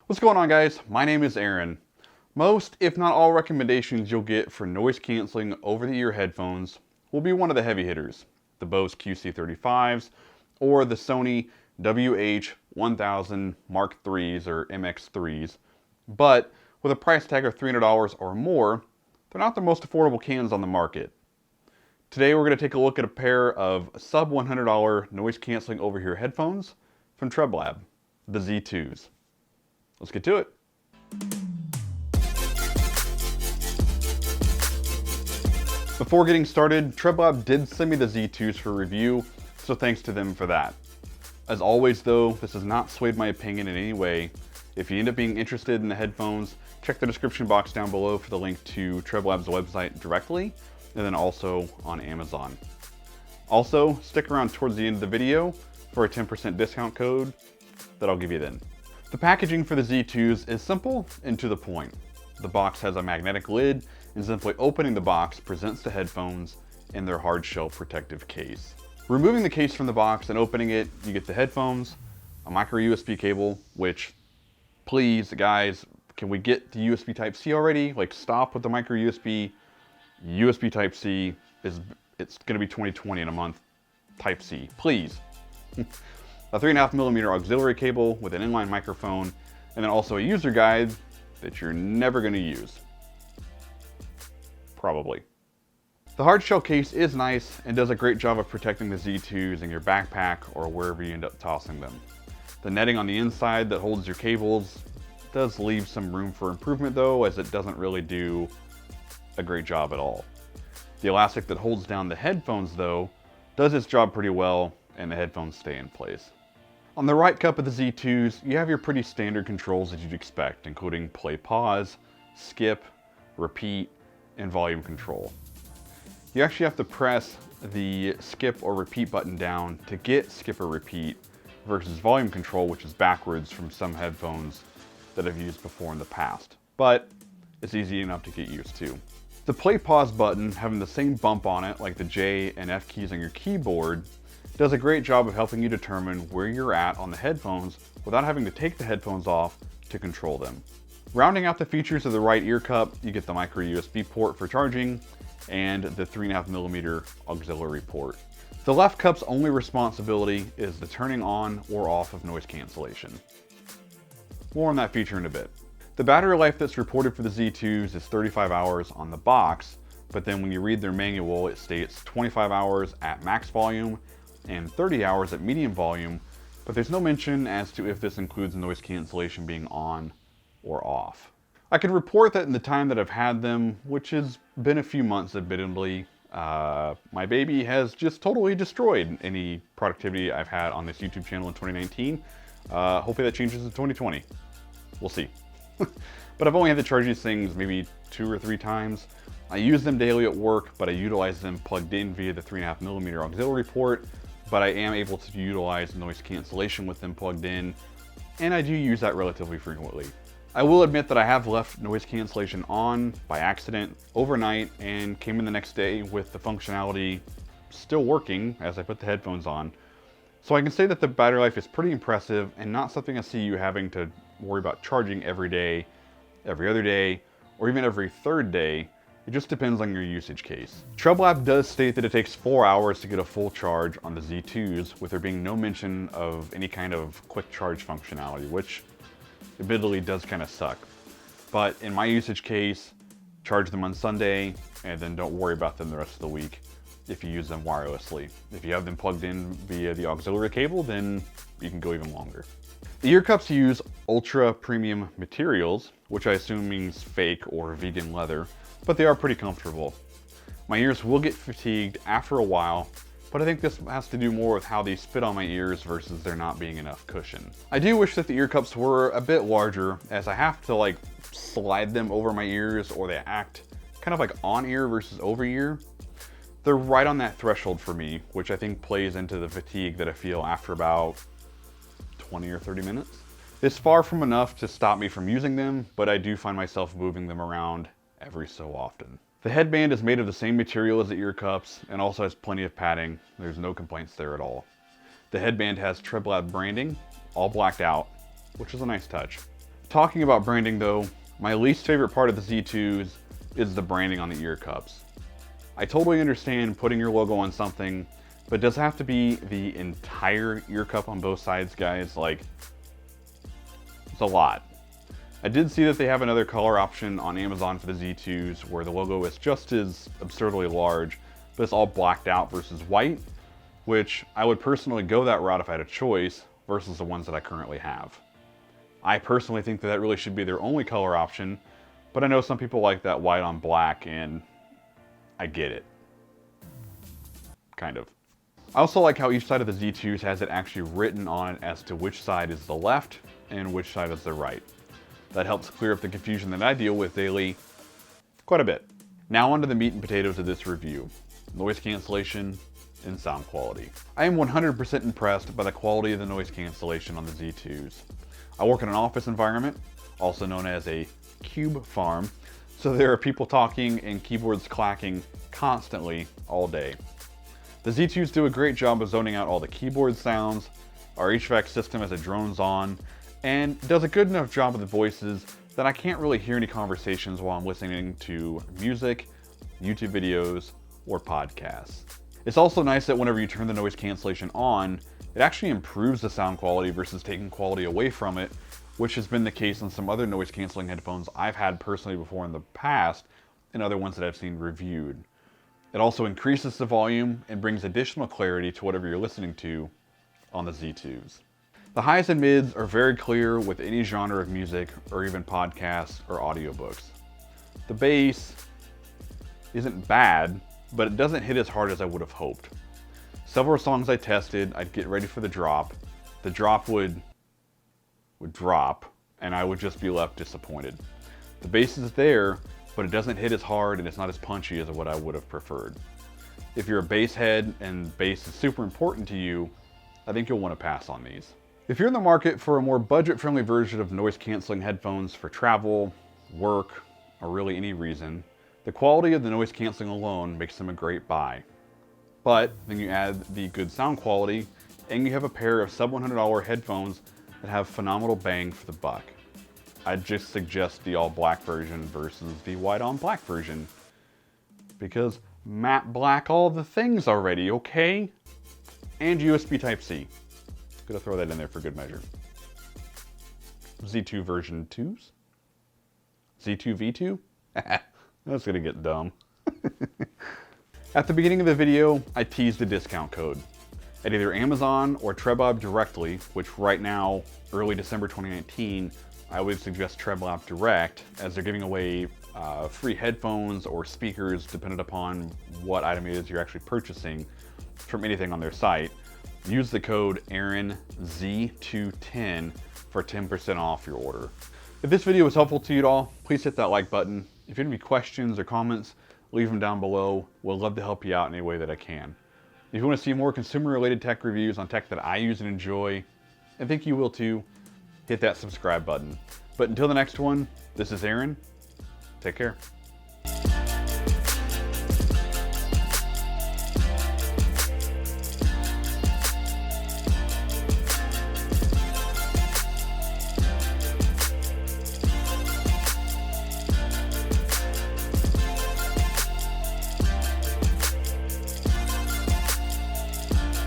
What's going on, guys? My name is Aaron. Most, if not all, recommendations you'll get for noise canceling over-the-ear headphones will be one of the heavy hitters, the Bose QC35s or the Sony WH-1000 Mark IIIs or MX3s. But with a price tag of $300 or more, they're not the most affordable cans on the market. Today we're going to take a look at a pair of sub $100 noise canceling over-ear headphones from Treblab, the Z2s. Let's get to it. Before getting started, Treblab did send me the Z2s for review, so thanks to them for that. As always though, this has not swayed my opinion in any way. If you end up being interested in the headphones, check the description box down below for the link to Treblab's website directly, and then also on Amazon. Also, stick around towards the end of the video for a 10% discount code that I'll give you then. The packaging for the Z2s is simple and to the point. The box has a magnetic lid, and simply opening the box presents the headphones in their hard shell protective case. Removing the case from the box and opening it, you get the headphones, a micro USB cable, which, please guys, can we get the USB Type-C already? Like, stop with the micro USB. USB Type-C it's gonna be 2020 in a month. Type-C, please. A 3.5mm auxiliary cable with an inline microphone, and then also a user guide that you're never gonna use. Probably. The hard shell case is nice and does a great job of protecting the Z2s in your backpack or wherever you end up tossing them. The netting on the inside that holds your cables does leave some room for improvement though, as it doesn't really do a great job at all. The elastic that holds down the headphones though does its job pretty well, and the headphones stay in place. On the right cup of the Z2s, you have your pretty standard controls that you'd expect, including play pause, skip, repeat, and volume control. You actually have to press the skip or repeat button down to get skip or repeat versus volume control, which is backwards from some headphones that I've used before in the past. But it's easy enough to get used to. The play pause button, having the same bump on it like the J and F keys on your keyboard, does a great job of helping you determine where you're at on the headphones without having to take the headphones off to control them. Rounding out the features of the right ear cup, you get the micro USB port for charging and the 3.5mm auxiliary port. The left cup's only responsibility is the turning on or off of noise cancellation. More on that feature in a bit. The battery life that's reported for the Z2s is 35 hours on the box, but then when you read their manual, it states 25 hours at max volume and 30 hours at medium volume, but there's no mention as to if this includes noise cancellation being on or off. I could report that in the time that I've had them, which has been a few months admittedly, my baby has just totally destroyed any productivity I've had on this YouTube channel in 2019. Hopefully that changes in 2020. We'll see. But I've only had to charge these things maybe 2 or 3 times. I use them daily at work, but I utilize them plugged in via the 3.5mm auxiliary port, but I am able to utilize noise cancellation with them plugged in, and I do use that relatively frequently. I will admit that I have left noise cancellation on by accident overnight and came in the next day with the functionality still working as I put the headphones on. So I can say that the battery life is pretty impressive and not something I see you having to worry about charging every day, every other day, or even every third day. It just depends on your usage case. Treblab does state that it takes 4 hours to get a full charge on the Z2s, with there being no mention of any kind of quick charge functionality, which admittedly does kind of suck. But in my usage case, charge them on Sunday and then don't worry about them the rest of the week if you use them wirelessly. If you have them plugged in via the auxiliary cable, then you can go even longer. The ear cups use ultra premium materials, which I assume means fake or vegan leather, but they are pretty comfortable. My ears will get fatigued after a while, but I think this has to do more with how they spit on my ears versus there not being enough cushion. I do wish that the ear cups were a bit larger, as I have to like slide them over my ears, or they act kind of like on ear versus over ear. They're right on that threshold for me, which I think plays into the fatigue that I feel after about 20 or 30 minutes. It's far from enough to stop me from using them, but I do find myself moving them around every so often. The headband is made of the same material as the ear cups and also has plenty of padding. There's no complaints there at all. The headband has Treblab branding, all blacked out, which is a nice touch. Talking about branding though, my least favorite part of the Z2s is the branding on the ear cups. I totally understand putting your logo on something, but does it have to be the entire ear cup on both sides, guys? Like, it's a lot. I did see that they have another color option on Amazon for the Z2s where the logo is just as absurdly large, but it's all blacked out versus white, which I would personally go that route if I had a choice versus the ones that I currently have. I personally think that that really should be their only color option, but I know some people like that white on black, and I get it. Kind of. I also like how each side of the Z2s has it actually written on it as to which side is the left and which side is the right. That helps clear up the confusion that I deal with daily quite a bit. Now onto the meat and potatoes of this review: noise cancellation and sound quality. I am 100% impressed by the quality of the noise cancellation on the Z2s. I work in an office environment, also known as a cube farm, so there are people talking and keyboards clacking constantly all day. The Z2s do a great job of zoning out all the keyboard sounds. Our HVAC system has a drones on and does a good enough job of the voices that I can't really hear any conversations while I'm listening to music, YouTube videos, or podcasts. It's also nice that whenever you turn the noise cancellation on, it actually improves the sound quality versus taking quality away from it, which has been the case on some other noise canceling headphones I've had personally before in the past and other ones that I've seen reviewed. It also increases the volume and brings additional clarity to whatever you're listening to on the Z2s. The highs and mids are very clear with any genre of music or even podcasts or audiobooks. The bass isn't bad, but it doesn't hit as hard as I would have hoped. Several songs I tested, I'd get ready for the drop. The drop would drop, and I would just be left disappointed. The bass is there, but it doesn't hit as hard and it's not as punchy as what I would have preferred. If you're a bass head and bass is super important to you, I think you'll want to pass on these. If you're in the market for a more budget-friendly version of noise-canceling headphones for travel, work, or really any reason, the quality of the noise canceling alone makes them a great buy. But then you add the good sound quality, and you have a pair of sub-$100 headphones that have phenomenal bang for the buck. I'd just suggest the all-black version versus the white-on-black version, because matte black all the things already, okay? And USB Type-C. Gonna throw that in there for good measure. Z2 version 2s? Z2 V2? That's gonna get dumb. At the beginning of the video, I teased a discount code. At either Amazon or Treblab directly, which right now, early December 2019, I would suggest Treblab Direct, as they're giving away free headphones or speakers depending upon what item it is you're actually purchasing from anything on their site. Use the code AARONZ210 for 10% off your order. If this video was helpful to you at all, please hit that like button. If you have any questions or comments, leave them down below. We'll love to help you out in any way that I can. If you want to see more consumer-related tech reviews on tech that I use and enjoy, and think you will too, hit that subscribe button. But until the next one, this is Aaron. Take care.